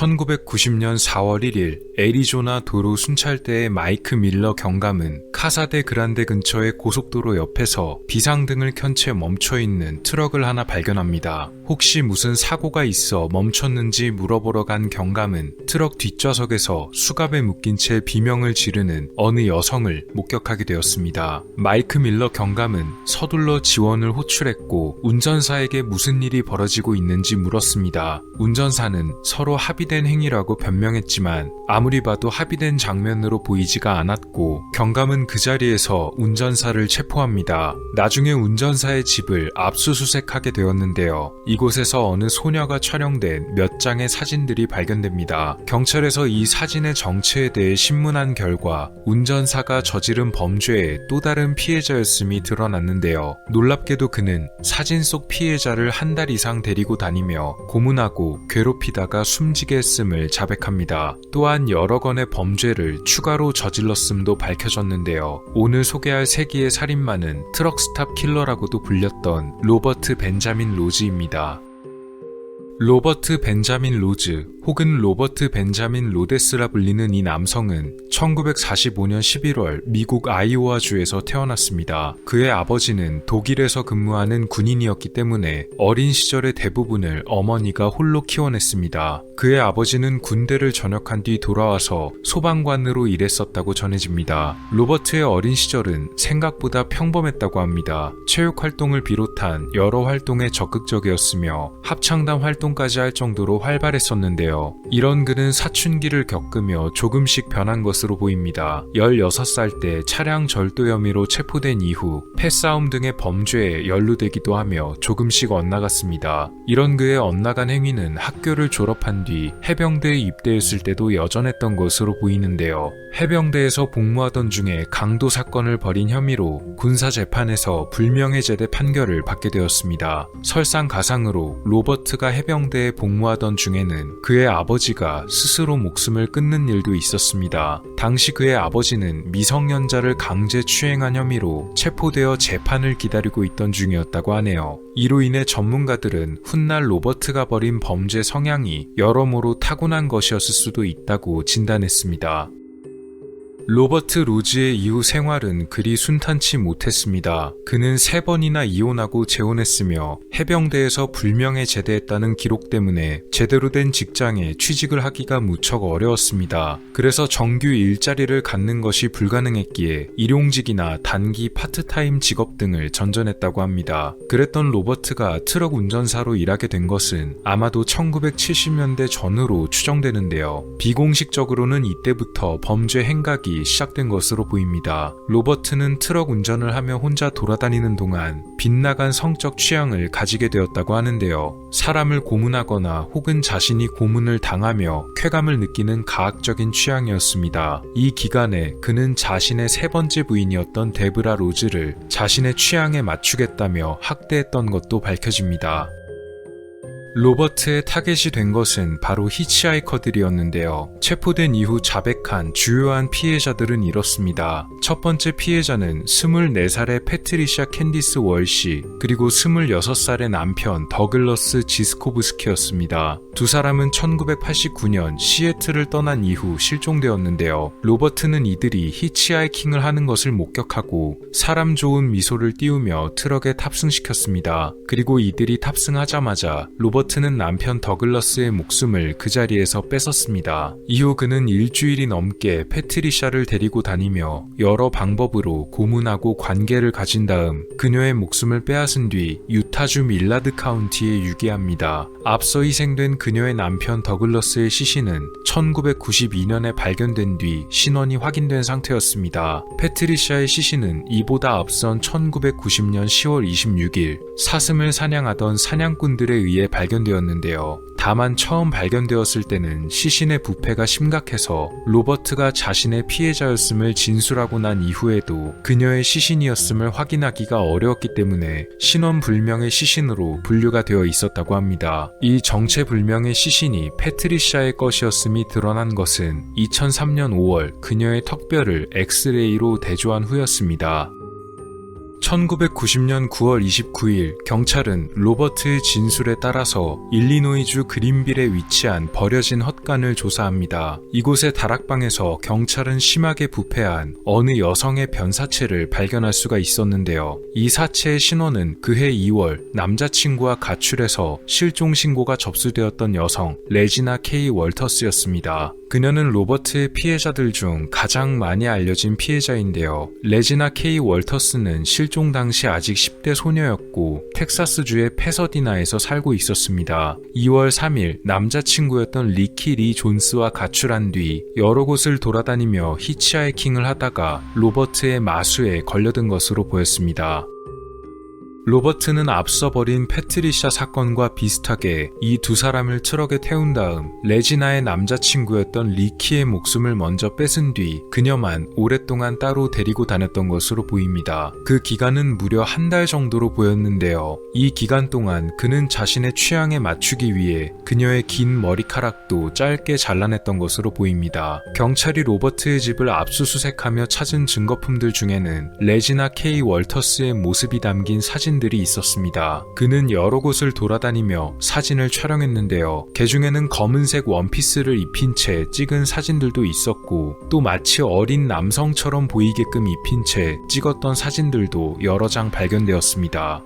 1990년 4월 1일 애리조나 도로 순찰대의 마이크 밀러 경감은 카사데 그란데 근처의 고속도로 옆에서 비상등을 켠 채 멈춰있는 트럭을 하나 발견합니다. 혹시 무슨 사고가 있어 멈췄는지 물어보러 간 경감은 트럭 뒷좌석에서 수갑에 묶인 채 비명을 지르는 어느 여성을 목격하게 되었습니다. 마이크 밀러 경감은 서둘러 지원을 호출했고 운전사에게 무슨 일이 벌어지고 있는지 물었습니다. 운전사는 서로 합의된 행위라고 변명했지만 아무리 봐도 합의된 장면으로 보이지가 않았고 경감은 그 자리에서 운전사를 체포합니다. 나중에 운전사의 집을 압수수색하게 되었는데요. 이곳에서 어느 소녀가 촬영된 몇 장의 사진들이 발견됩니다. 경찰에서 이 사진의 정체에 대해 신문한 결과 운전사가 저지른 범죄의 또 다른 피해자였음이 드러났는데요. 놀랍게도 그는 사진 속 피해자를 한 달 이상 데리고 다니며 고문하고 괴롭히다가 숨지게 했음을 자백합니다. 또한 여러 건의 범죄를 추가로 저질렀음도 밝혀졌는데요. 오늘 소개할 세기의 살인마는 트럭 스탑 킬러라고도 불렸던 로버트 벤자민 로즈입니다. 로버트 벤자민 로즈 혹은 로버트 벤자민 로데스라 불리는 이 남성은 1945년 11월 미국 아이오와주에서 태어났습니다. 그의 아버지는 독일에서 근무하는 군인이었기 때문에 어린 시절의 대부분을 어머니가 홀로 키워냈습니다. 그의 아버지는 군대를 전역한 뒤 돌아와서 소방관으로 일했었다고 전해집니다. 로버트의 어린 시절은 생각보다 평범했다고 합니다. 체육 활동을 비롯한 여러 활동에 적극적이었으며 합창단 활동까지 할 정도로 활발했었는데요. 이런 그는 사춘기를 겪으며 조금씩 변한 것으로 보입니다. 16살 때 차량 절도 혐의로 체포된 이후 패싸움 등의 범죄에 연루되기도 하며 조금씩 엇나갔습니다. 이런 그의 엇나간 행위는 학교를 졸업한 뒤 해병대에 입대했을 때도 여전했던 것으로 보이는데요. 해병대에서 복무하던 중에 강도 사건을 벌인 혐의로 군사재판에서 불명예 제대 판결을 받게 되었습니다. 설상가상으로 로버트가 해병대에 복무하던 중에는 그의 아버지가 스스로 목숨을 끊는 일도 있었습니다. 당시 그의 아버지는 미성년자를 강제 추행한 혐의로 체포되어 재판을 기다리고 있던 중이었다고 하네요. 이로 인해 전문가들은 훗날 로버트가 벌인 범죄 성향이 여러모로 타고난 것이었을 수도 있다고 진단했습니다. 로버트 로즈의 이후 생활은 그리 순탄치 못했습니다. 그는 3번이나 이혼하고 재혼했으며 해병대에서 불명예 제대했다는 기록 때문에 제대로 된 직장에 취직을 하기가 무척 어려웠습니다. 그래서 정규 일자리를 갖는 것이 불가능했기에 일용직이나 단기 파트타임 직업 등을 전전했다고 합니다. 그랬던 로버트가 트럭 운전사로 일하게 된 것은 아마도 1970년대 전후로 추정되는데요. 비공식적으로는 이때부터 범죄 행각이 시작된 것으로 보입니다. 로버트는 트럭 운전을 하며 혼자 돌아다니는 동안 빗나간 성적 취향을 가지게 되었다고 하는데요. 사람을 고문하거나 혹은 자신이 고문을 당하며 쾌감을 느끼는 가학적인 취향이었습니다. 이 기간에 그는 자신의 3번째 부인이었던 데브라 로즈를 자신의 취향에 맞추겠다며 학대했던 것도 밝혀집니다. 로버트의 타겟이 된 것은 바로 히치하이커들이었는데요. 체포된 이후 자백한 주요한 피해자들은 이렇습니다. 첫 번째 피해자는 24살의 패트리샤 캔디스 월시 그리고 26살의 남편 더글러스 지스코브스키였습니다. 두 사람은 1989년 시애틀을 떠난 이후 실종되었는데요. 로버트는 이들이 히치하이킹을 하는 것을 목격하고 사람 좋은 미소를 띄우며 트럭에 탑승시켰습니다. 그리고 이들이 탑승하자마자 로버트는 남편 더글러스의 목숨을 그 자리에서 뺏었습니다. 이후 그는 일주일이 넘게 패트리샤를 데리고 다니며 여러 방법으로 고문하고 관계를 가진 다음 그녀의 목숨을 빼앗은 뒤 유타주 밀라드 카운티에 유기합니다. 앞서 희생된 그녀의 남편 더글러스의 시신은 1992년에 발견된 뒤 신원이 확인된 상태였습니다. 패트리샤의 시신은 이보다 앞선 1990년 10월 26일 사슴을 사냥하던 사냥꾼들에 의해 발견되었는데요. 다만 처음 발견되었을 때는 시신의 부패가 심각해서 로버트가 자신의 피해자였음을 진술하고 난 이후에도 그녀의 시신이었음을 확인하기가 어려웠기 때문에 신원불명의 시신으로 분류가 되어 있었다고 합니다. 이 정체불명의 시신이 패트리샤의 것이었음이 드러난 것은 2003년 5월 그녀의 턱뼈를 엑스레이로 대조한 후였습니다. 1990년 9월 29일 경찰은 로버트의 진술에 따라서 일리노이주 그린빌에 위치한 버려진 헛간을 조사합니다. 이곳의 다락방에서 경찰은 심하게 부패한 어느 여성의 변사체를 발견할 수가 있었는데요. 이 사체의 신원은 그해 2월 남자친구와 가출해서 실종 신고가 접수되었던 여성 레지나 K 월터스였습니다. 그녀는 로버트의 피해자들 중 가장 많이 알려진 피해자인데요. 레지나 K 월터스는 실종 당시 아직 10대 소녀였고 텍사스주의 패서디나에서 살고 있었습니다. 2월 3일 남자친구였던 리키 리 존스와 가출한 뒤 여러 곳을 돌아다니며 히치하이킹을 하다가 로버트의 마수에 걸려든 것으로 보였습니다. 로버트는 앞서 벌인 패트리샤 사건과 비슷하게 이 두 사람을 트럭에 태운 다음 레지나의 남자친구였던 리키의 목숨을 먼저 뺏은 뒤 그녀만 오랫동안 따로 데리고 다녔던 것으로 보입니다. 그 기간은 무려 한 달 정도로 보였는데요. 이 기간 동안 그는 자신의 취향에 맞추기 위해 그녀의 긴 머리카락도 짧게 잘라냈던 것으로 보입니다. 경찰이 로버트의 집을 압수수색하며 찾은 증거품들 중에는 레지나 K 월터스의 모습이 담긴 사진들이 있었습니다. 그는 여러 곳을 돌아다니며 사진을 촬영했는데요. 그 중에는 검은색 원피스를 입힌 채 찍은 사진들도 있었고 또 마치 어린 남성처럼 보이게끔 입힌 채 찍었던 사진들도 여러 장 발견되었습니다.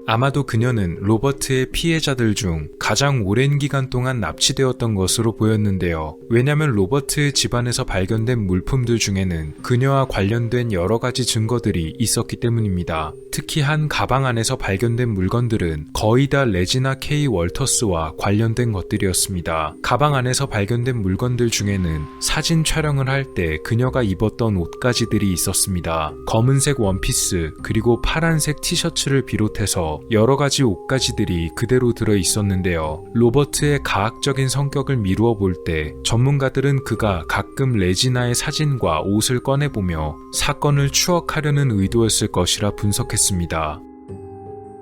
아마도 그녀는 로버트의 피해자들 중 가장 오랜 기간 동안 납치되었던 것으로 보였는데요. 왜냐면 로버트의 집안에서 발견된 물품들 중에는 그녀와 관련된 여러 가지 증거들이 있었기 때문입니다. 특히 한 가방 안에서 발견된 물건들은 거의 다 레지나 K 월터스와 관련된 것들이었습니다. 가방 안에서 발견된 물건들 중에는 사진 촬영을 할 때 그녀가 입었던 옷가지들이 있었습니다. 검은색 원피스 그리고 파란색 티셔츠를 비롯해서 여러 가지 옷가지들이 그대로 들어 있었는데요. 로버트의 가학적인 성격을 미루어 볼 때 전문가들은 그가 가끔 레지나의 사진과 옷을 꺼내보며 사건을 추억하려는 의도였을 것이라 분석했습니다.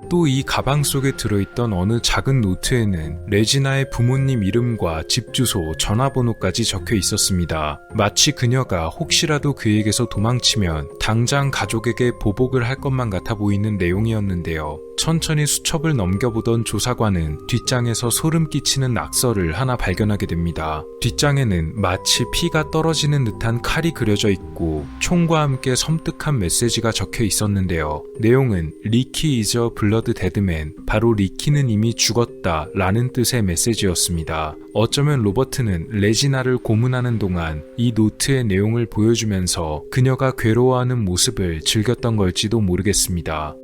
또 이 가방 속에 들어있던 어느 작은 노트에는 레지나의 부모님 이름과 집 주소, 전화번호까지 적혀 있었습니다. 마치 그녀가 혹시라도 그에게서 도망치면 당장 가족에게 보복을 할 것만 같아 보이는 내용이었는데요. 천천히 수첩을 넘겨보던 조사관은 뒷장에서 소름 끼치는 낙서를 하나 발견하게 됩니다. 뒷장에는 마치 피가 떨어지는 듯한 칼이 그려져 있고 총과 함께 섬뜩한 메시지가 적혀 있었는데요. 내용은 리키 is a blood dead man, 바로 리키는 이미 죽었다 라는 뜻의 메시지였습니다. 어쩌면 로버트는 레지나를 고문하는 동안 이 노트의 내용을 보여주면서 그녀가 괴로워하는 모습을 즐겼던 걸지도 모르겠습니다.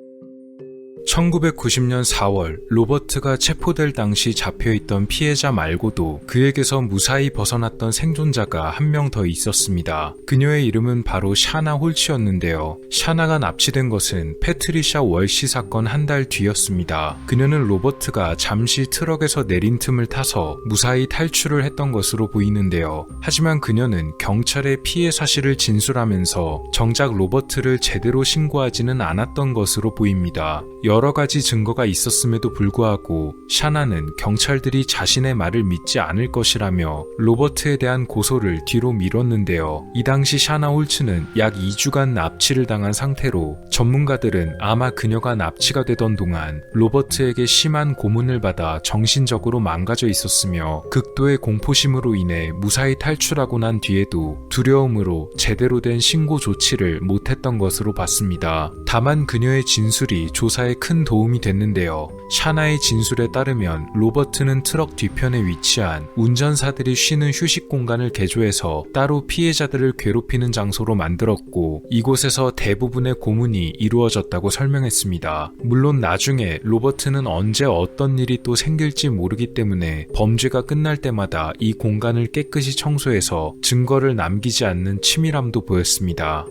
1990년 4월 로버트가 체포될 당시 잡혀있던 피해자 말고도 그에게서 무사히 벗어났던 생존자가 한 명 더 있었습니다. 그녀의 이름은 바로 샤나 홀츠였는데요. 샤나가 납치된 것은 패트리샤 월시 사건 한 달 뒤였습니다. 그녀는 로버트가 잠시 트럭에서 내린 틈을 타서 무사히 탈출을 했던 것으로 보이는데요. 하지만 그녀는 경찰에 피해 사실을 진술하면서 정작 로버트를 제대로 신고하지는 않았던 것으로 보입니다. 여러 가지 증거가 있었음에도 불구하고 샤나는 경찰들이 자신의 말을 믿지 않을 것이라며 로버트에 대한 고소를 뒤로 미뤘는데요. 이 당시 샤나 홀츠는 약 2주간 납치를 당한 상태로 전문가들은 아마 그녀가 납치가 되던 동안 로버트에게 심한 고문을 받아 정신적으로 망가져 있었으며 극도의 공포심으로 인해 무사히 탈출하고 난 뒤에도 두려움으로 제대로 된 신고 조치를 못했던 것으로 봤습니다. 다만 그녀의 진술이 조사에 큰 도움이 됐는데요. 샤나의 진술에 따르면 로버트는 트럭 뒤편에 위치한 운전사들이 쉬는 휴식 공간을 개조해서 따로 피해자들을 괴롭히는 장소로 만들었고 이곳에서 대부분의 고문이 이루어졌다고 설명했습니다. 물론 나중에 로버트는 언제 어떤 일이 또 생길지 모르기 때문에 범죄가 끝날 때마다 이 공간을 깨끗이 청소해서 증거를 남기지 않는 치밀함도 보였습니다.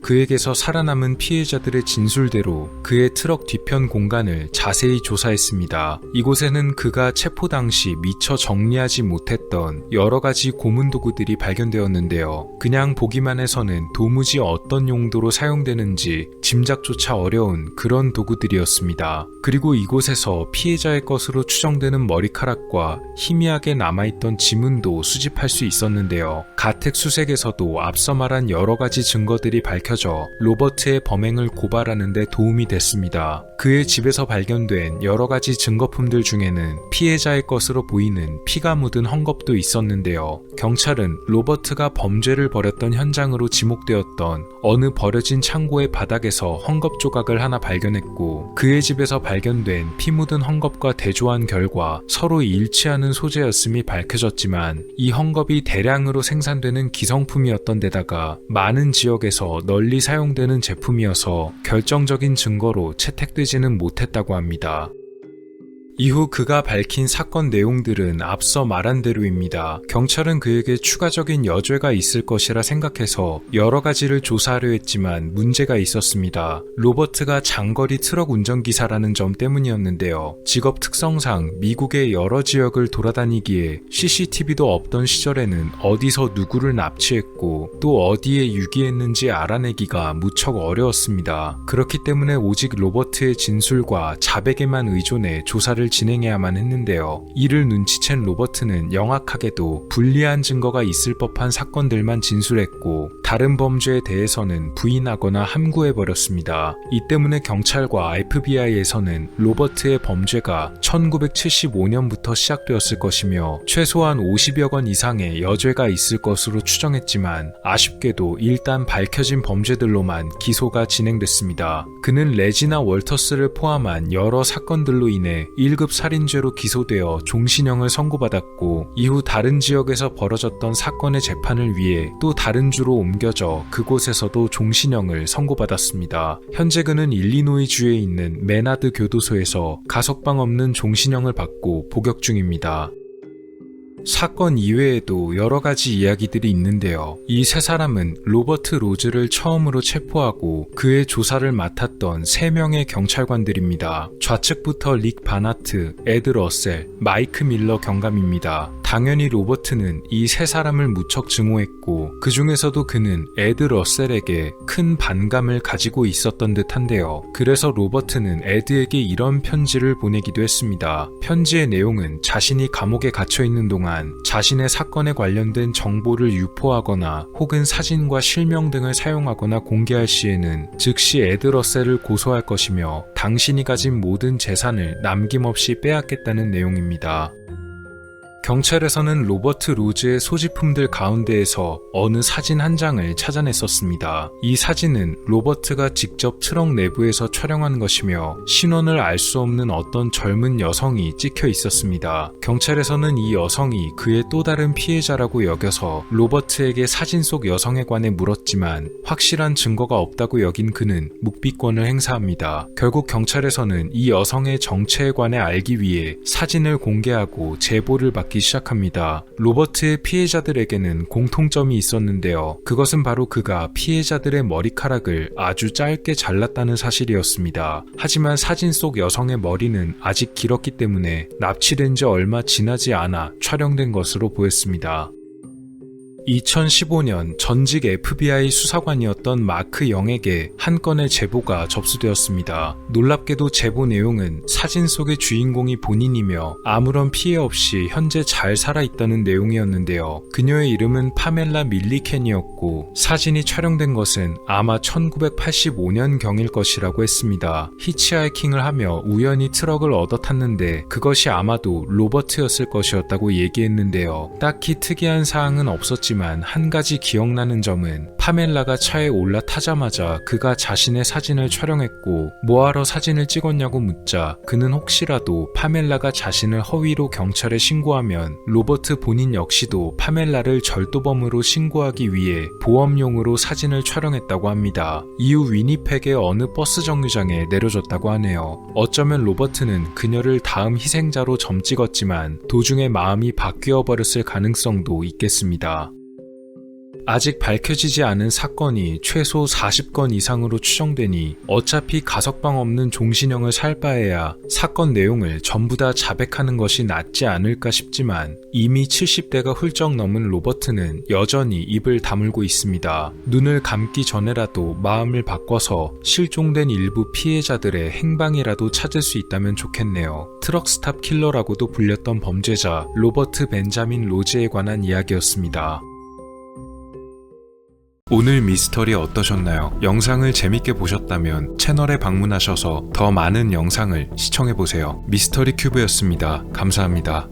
그에게서 살아남은 피해자들의 진술대로 그의 트럭 뒤편 공간을 자세히 조사했습니다. 이곳에는 그가 체포 당시 미처 정리하지 못했던 여러 가지 고문 도구들이 발견되었는데요. 그냥 보기만 해서는 도무지 어떤 용도로 사용되는지 짐작조차 어려운 그런 도구들이었습니다. 그리고 이곳에서 피해자의 것으로 추정되는 머리카락과 희미하게 남아있던 지문도 수집할 수 있었는데요. 가택 수색에서도 앞서 말한 여러 가지 증거들이 밝혀졌습니다. 밝혀져 로버트의 범행을 고발하는 데 도움이 됐습니다. 그의 집에서 발견된 여러 가지 증거품들 중에는 피해자의 것으로 보이는 피가 묻은 헝겊도 있었는데요. 경찰은 로버트가 범죄를 벌였던 현장으로 지목되었던 어느 버려진 창고의 바닥에서 헝겊 조각을 하나 발견했고, 그의 집에서 발견된 피 묻은 헝겊과 대조한 결과 서로 일치하는 소재였음이 밝혀졌지만, 이 헝겊이 대량으로 생산되는 기성품이었던 데다가 많은 지역에서 널리 사용되는 제품이어서 결정적인 증거로 채택되지는 못했다고 합니다. 이후 그가 밝힌 사건 내용들은 앞서 말한 대로입니다. 경찰은 그에게 추가적인 여죄가 있을 것이라 생각해서 여러 가지를 조사하려 했지만 문제가 있었습니다. 로버트가 장거리 트럭 운전기사라는 점 때문이었는데요. 직업 특성상 미국의 여러 지역을 돌아다니기에 CCTV도 없던 시절에는 어디서 누구를 납치했고 또 어디에 유기했는지 알아내기가 무척 어려웠습니다. 그렇기 때문에 오직 로버트의 진술과 자백에만 의존해 조사를 진행해야만 했는데요. 이를 눈치챈 로버트는 영악하게도 불리한 증거가 있을 법한 사건들만 진술했고 다른 범죄에 대해서는 부인하거나 함구해버렸습니다. 이 때문에 경찰과 FBI에서는 로버트의 범죄가 1975년부터 시작되었을 것이며 최소한 50여 건 이상의 여죄가 있을 것으로 추정했지만 아쉽게도 일단 밝혀진 범죄들로만 기소가 진행됐습니다. 그는 레지나 월터스를 포함한 여러 사건들로 인해 1급 살인죄로 기소되어 종신형을 선고받았고, 이후 다른 지역에서 벌어졌던 사건의 재판을 위해 또 다른 주로 옮겨져 그곳에서도 종신형을 선고받았습니다. 현재 그는 일리노이주에 있는 메나드 교도소에서 가석방 없는 종신형을 받고 복역 중입니다. 사건 이외에도 여러 가지 이야기들이 있는데요. 이 세 사람은 로버트 로즈를 처음으로 체포하고 그의 조사를 맡았던 3명의 경찰관들입니다. 좌측부터 릭 바나트, 에드 러셀, 마이크 밀러 경감입니다. 당연히 로버트는 이 세 사람을 무척 증오했고 그 중에서도 그는 에드 러셀에게 큰 반감을 가지고 있었던 듯한데요. 그래서 로버트는 에드에게 이런 편지를 보내기도 했습니다. 편지의 내용은 자신이 감옥에 갇혀있는 동안 자신의 사건에 관련된 정보를 유포하거나 혹은 사진과 실명 등을 사용하거나 공개할 시에는 즉시 에드 러셀을 고소할 것이며 당신이 가진 모든 재산을 남김없이 빼앗겠다는 내용입니다. 경찰에서는 로버트 로즈의 소지품들 가운데에서 어느 사진 한 장을 찾아냈었습니다. 이 사진은 로버트가 직접 트럭 내부에서 촬영한 것이며 신원을 알 수 없는 어떤 젊은 여성이 찍혀 있었습니다. 경찰에서는 이 여성이 그의 또 다른 피해자라고 여겨서 로버트에게 사진 속 여성에 관해 물었지만 확실한 증거가 없다고 여긴 그는 묵비권을 행사합니다. 결국 경찰에서는 이 여성의 정체에 관해 알기 위해 사진을 공개하고 제보를 받기 시작합니다. 로버트의 피해자들에게는 공통점이 있었는데요. 그것은 바로 그가 피해자들의 머리카락을 아주 짧게 잘랐다는 사실이었습니다. 하지만 사진 속 여성의 머리는 아직 길었기 때문에 납치된 지 얼마 지나지 않아 촬영된 것으로 보였습니다. 2015년 전직 FBI 수사관이었던 마크 영에게 한 건의 제보가 접수되었습니다. 놀랍게도 제보 내용은 사진 속의 주인공이 본인이며 아무런 피해 없이 현재 잘 살아있다는 내용이었는데요. 그녀의 이름은 파멜라 밀리켄이었고 사진이 촬영된 것은 아마 1985년경일 것이라고 했습니다. 히치하이킹을 하며 우연히 트럭을 얻어 탔는데 그것이 아마도 로버트였을 것이었다고 얘기했는데요. 딱히 특이한 사항은 없었지만 한 가지 기억나는 점은 파멜라가 차에 올라타자마자 그가 자신의 사진을 촬영했고 뭐하러 사진을 찍었냐고 묻자 그는 혹시라도 파멜라가 자신을 허위로 경찰에 신고하면 로버트 본인 역시도 파멜라를 절도범으로 신고하기 위해 보험용으로 사진을 촬영했다고 합니다. 이후 위니펙의 어느 버스 정류장에 내려줬다고 하네요. 어쩌면 로버트는 그녀를 다음 희생자로 점 찍었지만 도중에 마음이 바뀌어 버렸을 가능성도 있겠습니다. 아직 밝혀지지 않은 사건이 최소 40건 이상으로 추정되니 어차피 가석방 없는 종신형을 살 바에야 사건 내용을 전부 다 자백하는 것이 낫지 않을까 싶지만 이미 70대가 훌쩍 넘은 로버트는 여전히 입을 다물고 있습니다. 눈을 감기 전에라도 마음을 바꿔서 실종된 일부 피해자들의 행방이라도 찾을 수 있다면 좋겠네요. 트럭스탑 킬러라고도 불렸던 범죄자 로버트 벤자민 로즈에 관한 이야기였습니다. 오늘 미스터리 어떠셨나요? 영상을 재밌게 보셨다면 채널에 방문하셔서 더 많은 영상을 시청해보세요. 미스터리 큐브였습니다. 감사합니다.